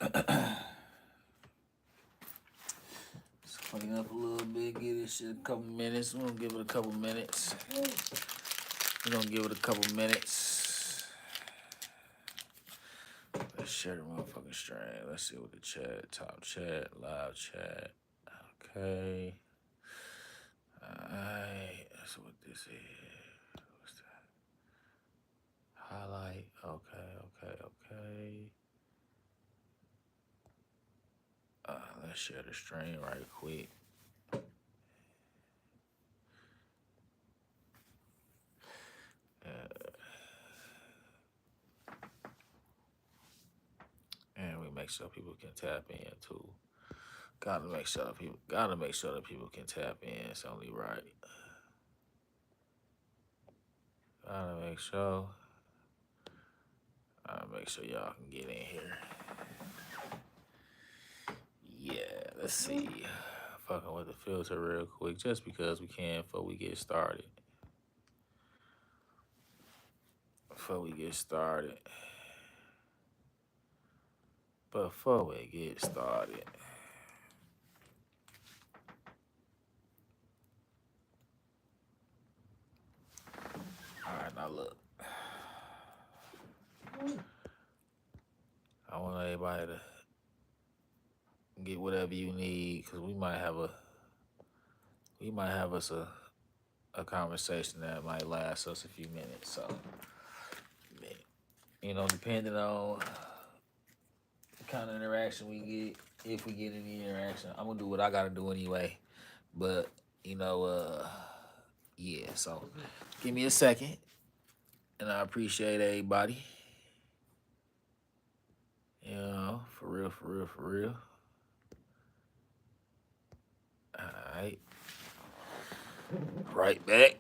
Let's clean up a little bit, get this shit a couple minutes. We're gonna give it a couple minutes. We're gonna give it a couple minutes. Let's share the motherfucking stream. Let's see what the chat, top chat, live chat. Okay. Alright. That's what this is. What's that? Highlight. Okay. Let's share the stream right quick. And we make sure people can tap in too. Gotta make sure that people can tap in. It's only right. Gotta make sure y'all can get in here. Yeah, let's see. Fucking with the filter real quick, just because we can before we get started. Before we get started. All right, now look. I want everybody to get whatever you need, because we might have us a conversation that might last us a few minutes. So, you know, depending on the kind of interaction we get, if we get any interaction, I'm gonna do what I gotta do anyway. But you know, yeah. So, give me a second, and I appreciate everybody. You know, for real. All right, right back.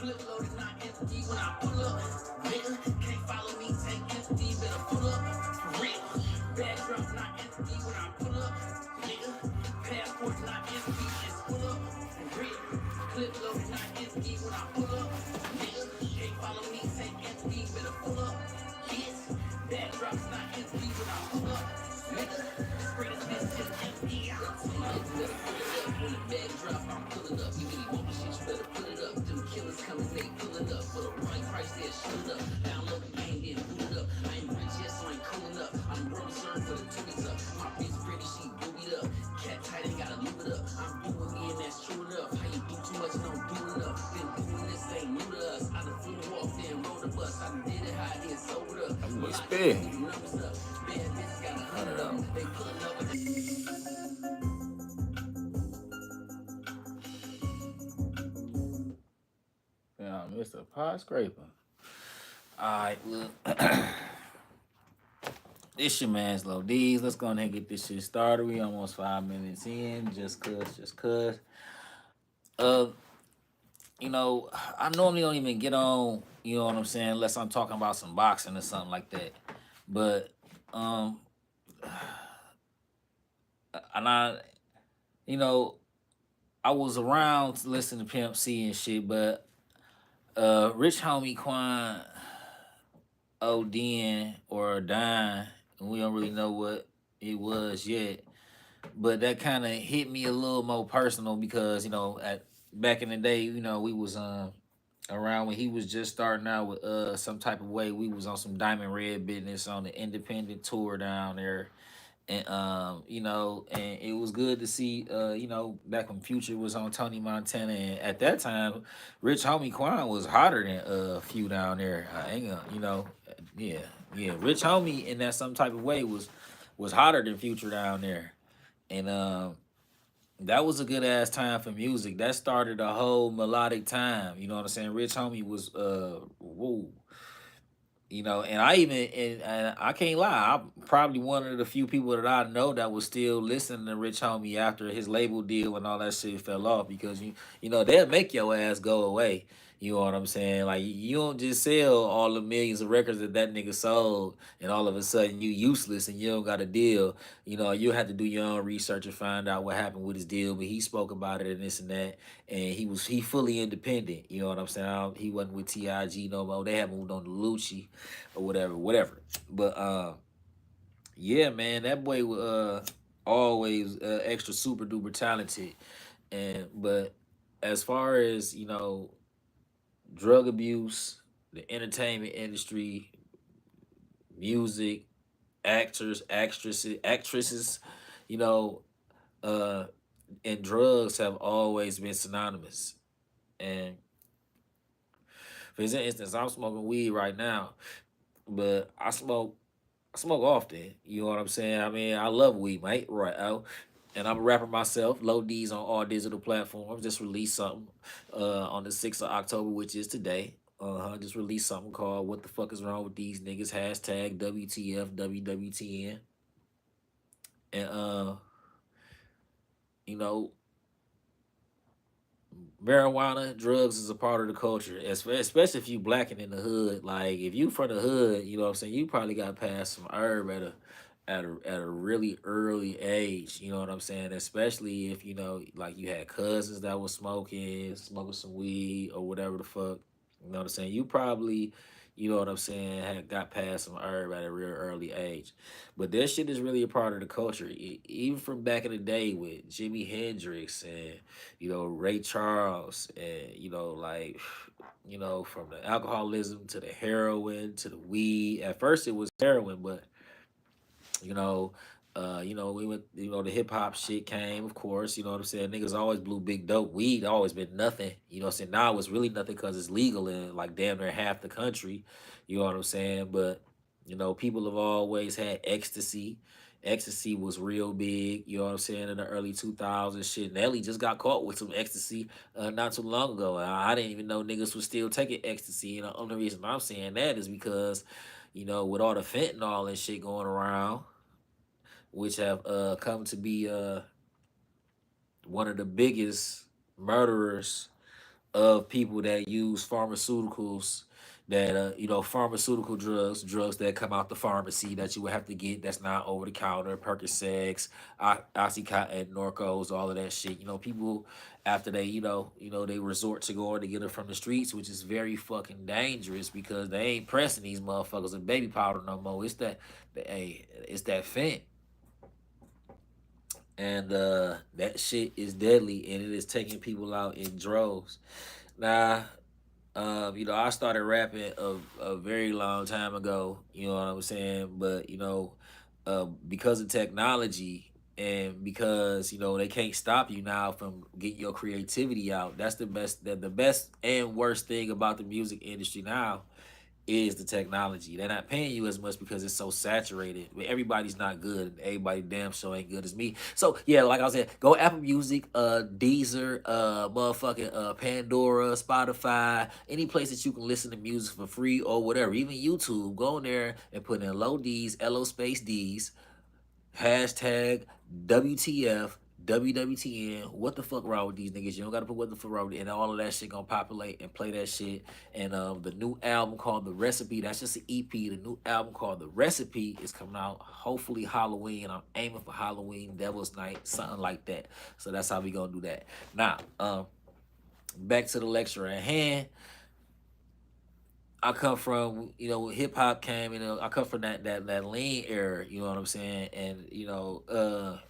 Clip loaded, not empty when I pull up. Nigga, can't follow me, take empty, better pull up. For real. Bad drop, not empty when I pull up. Nigga, passport not empty, just pull up. For real. Clip loaded, not empty when I pull up. Nigga, can't follow me, take empty, better pull up. Yes, bad drops not empty when I pull up. Nigga, spread this bitch just empty. Better pull it up when the bag drop, I'm pulling up. You really want the shit, you better pull it up. Them killers coming, they pulling up. For the right price, they'll shoot it up. Download the game, then boot it up. I ain't rich yet, so I ain't cooling up. I'm broke, served for the tunics up. My bitch pretty, she boobied up. Cat tight, ain't gotta lube it up. I'm doing me, and that's true enough. How you do too much and don't do enough? Been doing this, ain't new to us. I done flew the walk, then rode the bus. I done did it how it is, sobered up. I'm gonna spin. Numbers up. Bad bitch got 100 up. They pulling up with the yeah, Mr. Pot Scraper. Alright, look. This your man's Low D's. Let's go ahead and get this shit started. We almost 5 minutes in. Just cuz. You know, I normally don't even get on, you know what I'm saying, unless I'm talking about some boxing or something like that. But and you know, I was around listening to Pimp C and shit, but Rich Homie Quan ODing or dying, and we don't really know what it was yet. But that kind of hit me a little more personal because at back in the day, we was around when he was just starting out with some type of way. We was on some Diamond Red business on the independent tour down there, and and it was good to see back when Future was on Tony Montana, and at that time Rich Homie Quan was hotter than Few down there. I ain't gonna, yeah, yeah, Rich Homie in that some type of way was hotter than Future down there. And that was a good ass time for music. That started a whole melodic time. You know what I'm saying? Rich Homie was whoa. And I even and I can't lie, I'm probably one of the few people that I know that was still listening to Rich Homie after his label deal and all that shit fell off because they'll make your ass go away. You know what I'm saying? Like you don't just sell all the millions of records that nigga sold, and all of a sudden you useless and you don't got a deal. You have to do your own research and find out what happened with his deal. But he spoke about it and this and that, and he fully independent. You know what I'm saying? He wasn't with Tig no more. They have moved on to Lucci or whatever, whatever. But yeah, man, that boy was always extra super duper talented. And but as far as drug abuse, the entertainment industry, music, actresses, you know, uh, and drugs have always been synonymous. And for instance, I'm smoking weed right now, but I smoke often. You know what I'm saying? I mean, I love weed, mate. Right out. And I'm a rapper myself. Low D's on all digital platforms. Just released something on the 6th of October, which is today. Just released something called "What the Fuck Is Wrong with These Niggas?" Hashtag WTF WWTN. And you know, marijuana, drugs is a part of the culture, especially if you black and in the hood. Like if you from the hood, you know what I'm saying, you probably got past some herb at a really early age. You know what I'm saying? Especially if like you had cousins that was smoking some weed or whatever the fuck. You know what I'm saying? You probably, you know what I'm saying, had got past some herb at a real early age. But that shit is really a part of the culture. Even from back in the day with Jimi Hendrix and Ray Charles, and like from the alcoholism to the heroin to the weed. At first it was heroin, but you know, we went, the hip hop shit came, of course, you know what I'm saying? Niggas always blew big dope. Weed always been nothing, you know what I'm saying? Now it's really nothing because it's legal in like damn near half the country, you know what I'm saying? But, people have always had ecstasy. Ecstasy was real big, you know what I'm saying, in the early 2000s. Shit, Nelly just got caught with some ecstasy not too long ago. I didn't even know niggas was still taking ecstasy. And the only reason I'm saying that is because, with all the fentanyl and shit going around, which have come to be one of the biggest murderers of people that use pharmaceuticals, that pharmaceutical drugs that come out the pharmacy that you would have to get, that's not over the counter, Percocets, Oxycontin, Norcos, all of that shit. People after they they resort to going to get it from the streets, which is very fucking dangerous because they ain't pressing these motherfuckers with baby powder no more. It's that fent, and that shit is deadly, and it is taking people out in droves. Now, I started rapping a very long time ago. You know what I'm saying? But because of technology, and because they can't stop you now from getting your creativity out. That's the best and worst thing about the music industry now is the technology. They're not paying you as much because it's so saturated. I mean, everybody's not good. Everybody damn sure ain't good as me. So yeah, like I said, go Apple Music, Deezer, motherfucking Pandora, Spotify, any place that you can listen to music for free or whatever. Even YouTube. Go in there and put in Low D's, LO space D's, hashtag WTF WWTN, what the fuck wrong with these niggas? You don't gotta put what the fuck wrong with it, and all of that shit gonna populate and play that shit. And the new album called The Recipe, that's just an EP. The new album called The Recipe is coming out hopefully Halloween. I'm aiming for Halloween, Devil's Night, something like that. So that's how we gonna do that. Now, back to the lecture at hand. I come from, hip hop came, I come from that lean era, you know what I'm saying? And,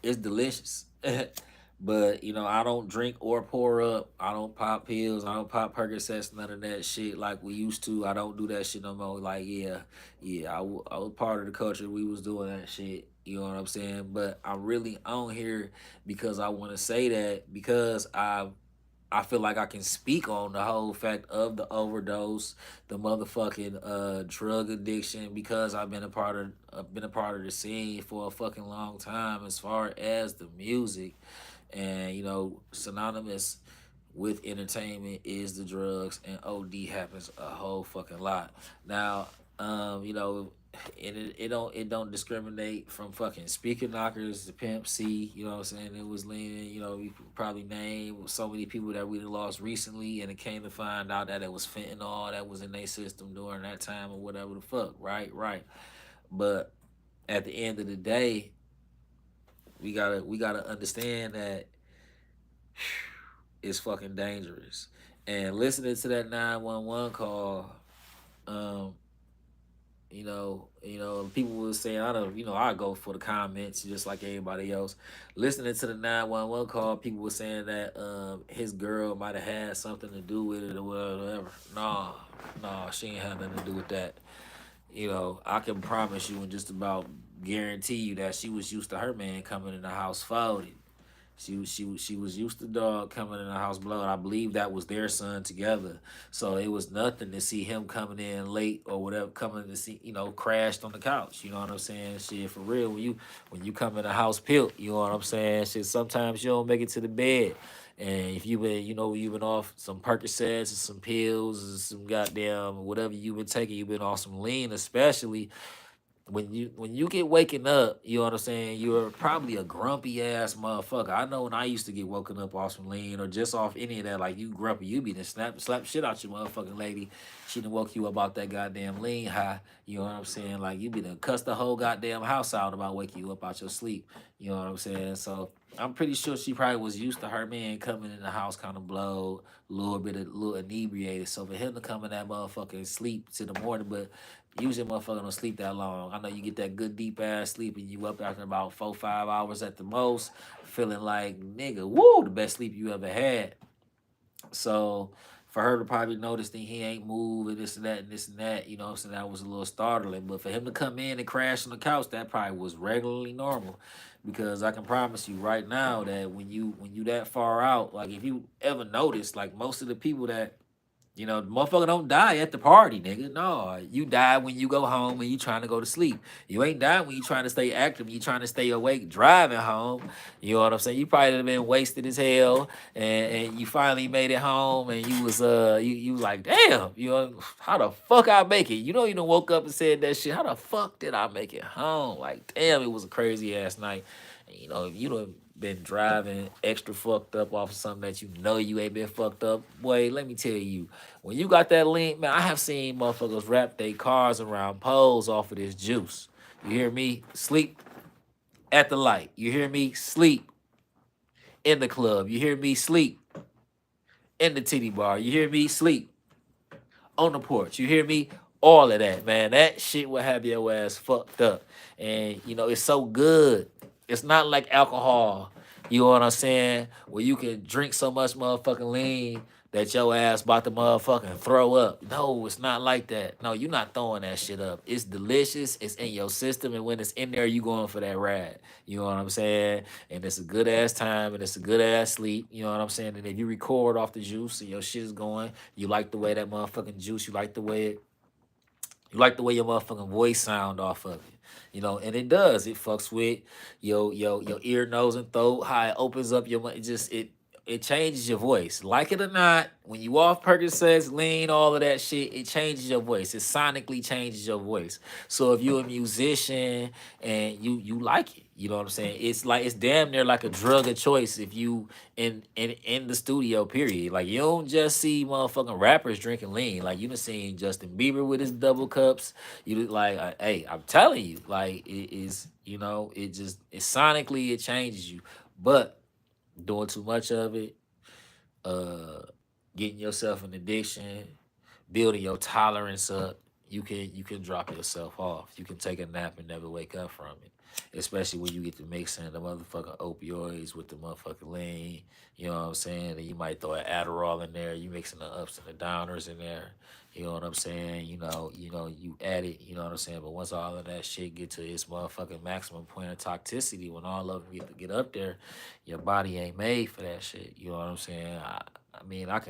it's delicious. But, I don't drink or pour up. I don't pop pills. I don't pop Percocets, none of that shit like we used to. I don't do that shit no more. Like, yeah, I was part of the culture. We was doing that shit. You know what I'm saying? But I'm really on here because I want to say that because I feel like I can speak on the whole fact of the overdose, the motherfucking drug addiction, because I've been a part of the scene for a fucking long time as far as the music. And synonymous with entertainment is the drugs, and OD happens a whole fucking lot. Now, and it don't discriminate from fucking speaker knockers to Pimp C. You know what I'm saying? It was leaning. You could probably name so many people that we lost recently, and it came to find out that it was fentanyl that was in their system during that time or whatever the fuck. Right. But at the end of the day, we gotta understand that it's fucking dangerous. And listening to that 911 call, um, people were saying, I don't, I go for the comments just like everybody else. Listening to the 911 call, people were saying that his girl might have had something to do with it or whatever. Nah, she ain't had nothing to do with that. I can promise you and just about guarantee you that she was used to her man coming in the house folded. She was used to dog coming in the house blood. I believe that was their son together. So it was nothing to see him coming in late or whatever, coming to see, crashed on the couch. You know what I'm saying? Shit, for real. When you come in the house pilt, you know what I'm saying? Shit, sometimes you don't make it to the bed. And if you've been off some Percocets and some pills and some goddamn whatever you've been taking, you've been off some lean, especially when you get waking up, you know what I'm saying? You're probably a grumpy ass motherfucker. I know when I used to get woken up off some lean or just off any of that, like you grumpy, you be to slap shit out your motherfucking lady. She done woke you up about that goddamn lean high. You know what I'm saying? Like you be to cuss the whole goddamn house out about waking you up out your sleep. You know what I'm saying? So I'm pretty sure she probably was used to her man coming in the house kind of blowed, a little inebriated. So for him to come in that motherfucking sleep to the morning, but usually motherfucker don't sleep that long. I know you get that good deep ass sleep and you up after about 4, 5 hours at the most, feeling like nigga, woo, the best sleep you ever had. So for her to probably notice that he ain't moving this and that and this and that, so that was a little startling. But for him to come in and crash on the couch, that probably was regularly normal. Because I can promise you right now that when you that far out, like if you ever notice, like most of the people that the motherfucker don't die at the party, nigga. No, you die when you go home and you trying to go to sleep. You ain't die when you trying to stay active. You trying to stay awake driving home. You know what I'm saying? You probably have been wasted as hell, and you finally made it home, and you was you was like, damn, how the fuck I make it? You done woke up and said that shit. How the fuck did I make it home? Like, damn, it was a crazy ass night. And, if you done been driving extra fucked up off of something that you ain't been fucked up, boy, let me tell you, when you got that link, man, I have seen motherfuckers wrap their cars around poles off of this juice. You hear me? Sleep at the light. You hear me? Sleep in the club. You hear me? Sleep in the titty bar. You hear me? Sleep on the porch. You hear me? All of that, man. That shit will have your ass fucked up. And, it's so good. It's not like alcohol, you know what I'm saying? Where you can drink so much motherfucking lean that your ass about to motherfucking throw up. No, it's not like that. No, you're not throwing that shit up. It's delicious. It's in your system. And when it's in there, you going for that ride. You know what I'm saying? And it's a good ass time and it's a good ass sleep. You know what I'm saying? And if you record off the juice and your shit is going, you like the way that motherfucking juice, you like the way your motherfucking voice sound off of it. And it does. It fucks with your ear, nose, and throat. How it opens up it changes your voice. Like it or not, when you off Percocets, lean, all of that shit, it changes your voice. It sonically changes your voice. So if you're a musician and you like it, You know what I'm saying? It's like it's damn near like a drug of choice if you in the studio. Period. Like you don't just see motherfucking rappers drinking lean. Like you done seen Justin Bieber with his double cups. Like, hey, I'm telling you, like it is. It just sonically it changes you, but doing too much of it, uh, getting yourself an addiction, building your tolerance up, you can drop yourself off. You can take a nap and never wake up from it. Especially when you get to mixing the motherfucking opioids with the motherfucking lean. You know what I'm saying? And you might throw an Adderall in there. You mixing the ups and the downers in there. You know what I'm saying? You add it, you know what I'm saying? But once all of that shit get to its motherfucking maximum point of toxicity, when all of them get up there, your body ain't made for that shit. You know what I'm saying? I mean, I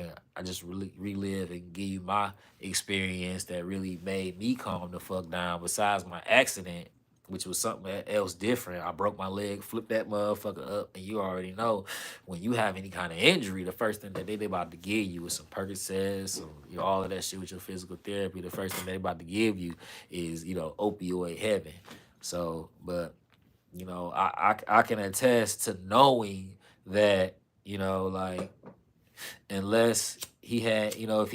just really relive and give you my experience that really made me calm the fuck down. Besides my accident, which was something else different. I broke my leg, flipped that motherfucker up, and you already know when you have any kind of injury, the first thing that they about to give you is some Percocets, all of that shit with your physical therapy. The first thing they about to give you is opioid heaven. So, but I can attest to knowing that like unless he had if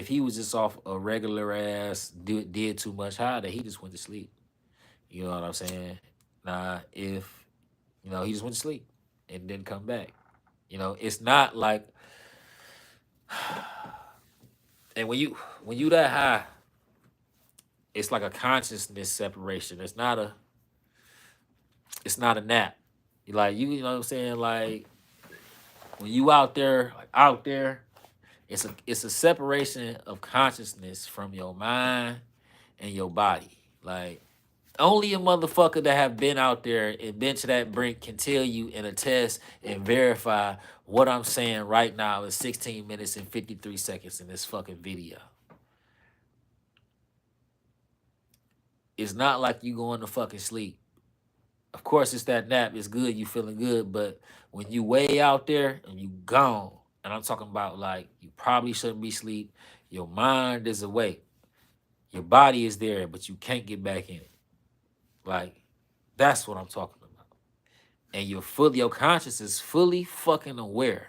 he was just off a regular ass did too much high that he just went to sleep. You know what I'm saying? Nah, if he just went to sleep and didn't come back. It's not like and when you that high, it's like a consciousness separation. It's not a nap. You know what I'm saying? Like when you out there, it's a separation of consciousness from your mind and your body. Like only a motherfucker that have been out there and been to that brink can tell you and attest and verify what I'm saying right now is 16 minutes and 53 seconds in this fucking video. It's not like you going to fucking sleep. Of course, it's that nap. It's good. You feeling good. But when you way out there and you gone, and I'm talking about like you probably shouldn't be asleep. Your mind is awake. Your body is there, but you can't get back in it. Like that's what I'm talking about. And your conscious is fully fucking aware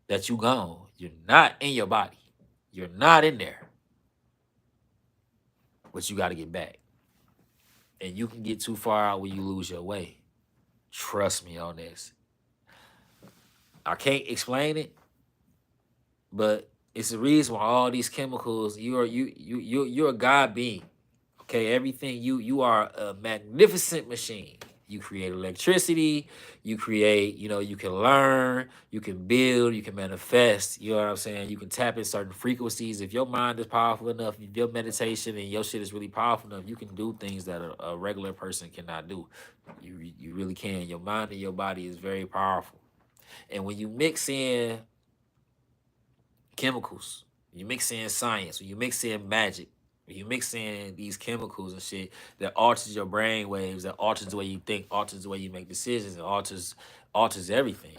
that you gone. You're not in your body. You're not in there. But you got to get back. And you can get too far out when you lose your way. Trust me on this. I can't explain it, but it's the reason why all these chemicals. You're a God being. Okay, everything you are a magnificent machine. You create electricity, you create, you can learn, you can build, you can manifest, you know what I'm saying? You can tap in certain frequencies. If your mind is powerful enough, if your meditation and your shit is really powerful enough, you can do things that a regular person cannot do. You really can. Your mind and your body is very powerful. And when you mix in chemicals, you mix in science, when you mix in magic, when you mix in these chemicals and shit that alters your brain waves, that alters the way you think, alters the way you make decisions, and alters everything.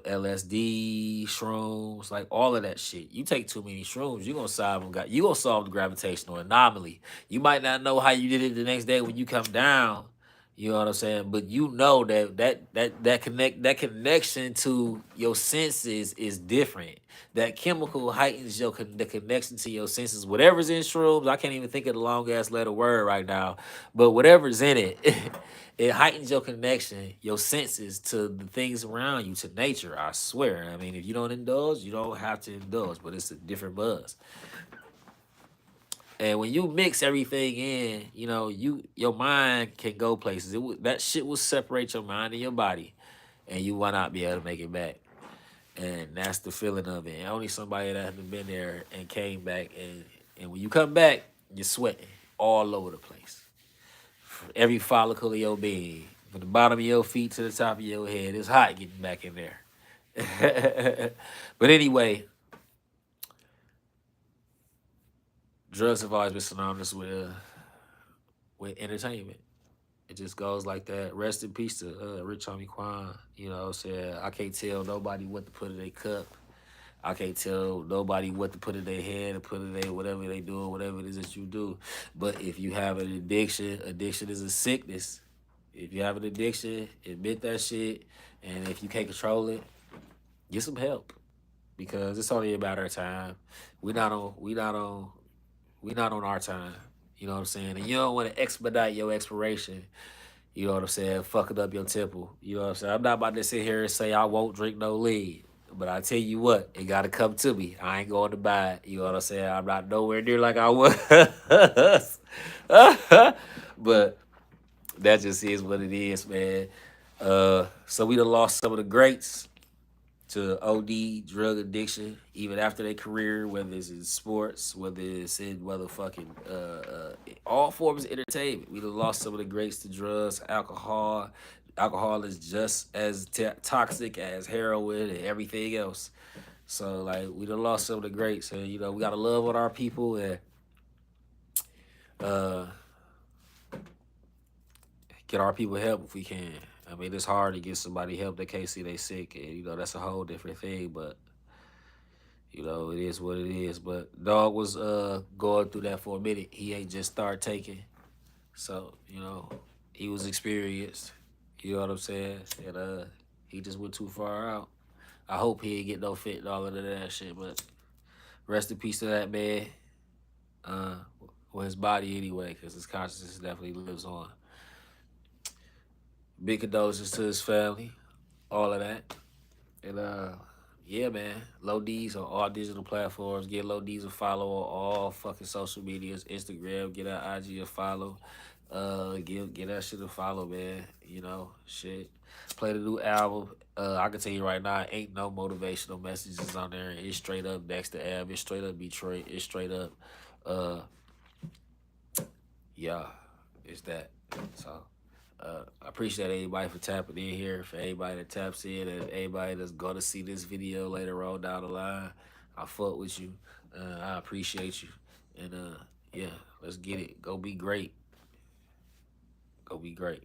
LSD, shrooms, like all of that shit. You take too many shrooms, you gonna solve the gravitational anomaly. You might not know how you did it the next day when you come down. You know what I'm saying? But you know that connection to your senses is different. That chemical heightens the connection to your senses. Whatever's in shrooms, I can't even think of the long ass letter word right now. But whatever's in it, it heightens your connection, your senses to the things around you, to nature. I swear. I mean, if you don't indulge, you don't have to indulge. But it's a different buzz. And when you mix everything in, your mind can go places. That shit will separate your mind and your body, and you will not be able to make it back. And that's the feeling of it. And only somebody that has been there and came back, and when you come back, you're sweating all over the place. From every follicle of your being, from the bottom of your feet to the top of your head, it's hot getting back in there. But anyway, drugs have always been synonymous with entertainment. It just goes like that. Rest in peace to Rich Homie Quan. You know what I'm saying? I can't tell nobody what to put in their cup. I can't tell nobody what to put in their head and put in their whatever they do, whatever it is that you do. But if you have an addiction, addiction is a sickness. If you have an addiction, admit that shit. And if you can't control it, get some help. Because it's only a matter of time. We not on our time. You know what I'm saying? And you don't want to expedite your expiration. You know what I'm saying? Fucking up your temple. You know what I'm saying? I'm not about to sit here and say I won't drink no lead. But I tell you what, it gotta come to me. I ain't going to buy it. You know what I'm saying? I'm not nowhere near like I was. But that just is what it is, man. So we done lost some of the greats to OD, drug addiction, even after their career, whether it's in sports, whether it's in all forms of entertainment. We done lost some of the greats to drugs, alcohol. Alcohol is just as toxic as heroin and everything else. So like we done lost some of the greats, and we gotta love on our people and uh, get our people help if we can. I mean, it's hard to get somebody help that can't see they sick, and that's a whole different thing. But it is what it is. But dog was going through that for a minute. He ain't just start taking. So, he was experienced. You know what I'm saying? And he just went too far out. I hope he ain't get no fit and all of that shit. But rest in peace to that man. Uh, well, his body anyway, because his consciousness definitely lives on. Big condolences to his family, all of that. And yeah, man, Low D's on all digital platforms. Get Low D's a follow on all fucking social medias. Instagram, get our IG a follow. Get that shit a follow, man. Shit. Play the new album. I can tell you right now, ain't no motivational messages on there. It's straight up next to Ab. It's straight up Detroit. It's straight up, uh, yeah, it's that. So. I appreciate everybody for tapping in here. For everybody that taps in, and everybody that's gonna see this video later on down the line, I fuck with you. I appreciate you, and yeah, let's get it. Go be great. Go be great.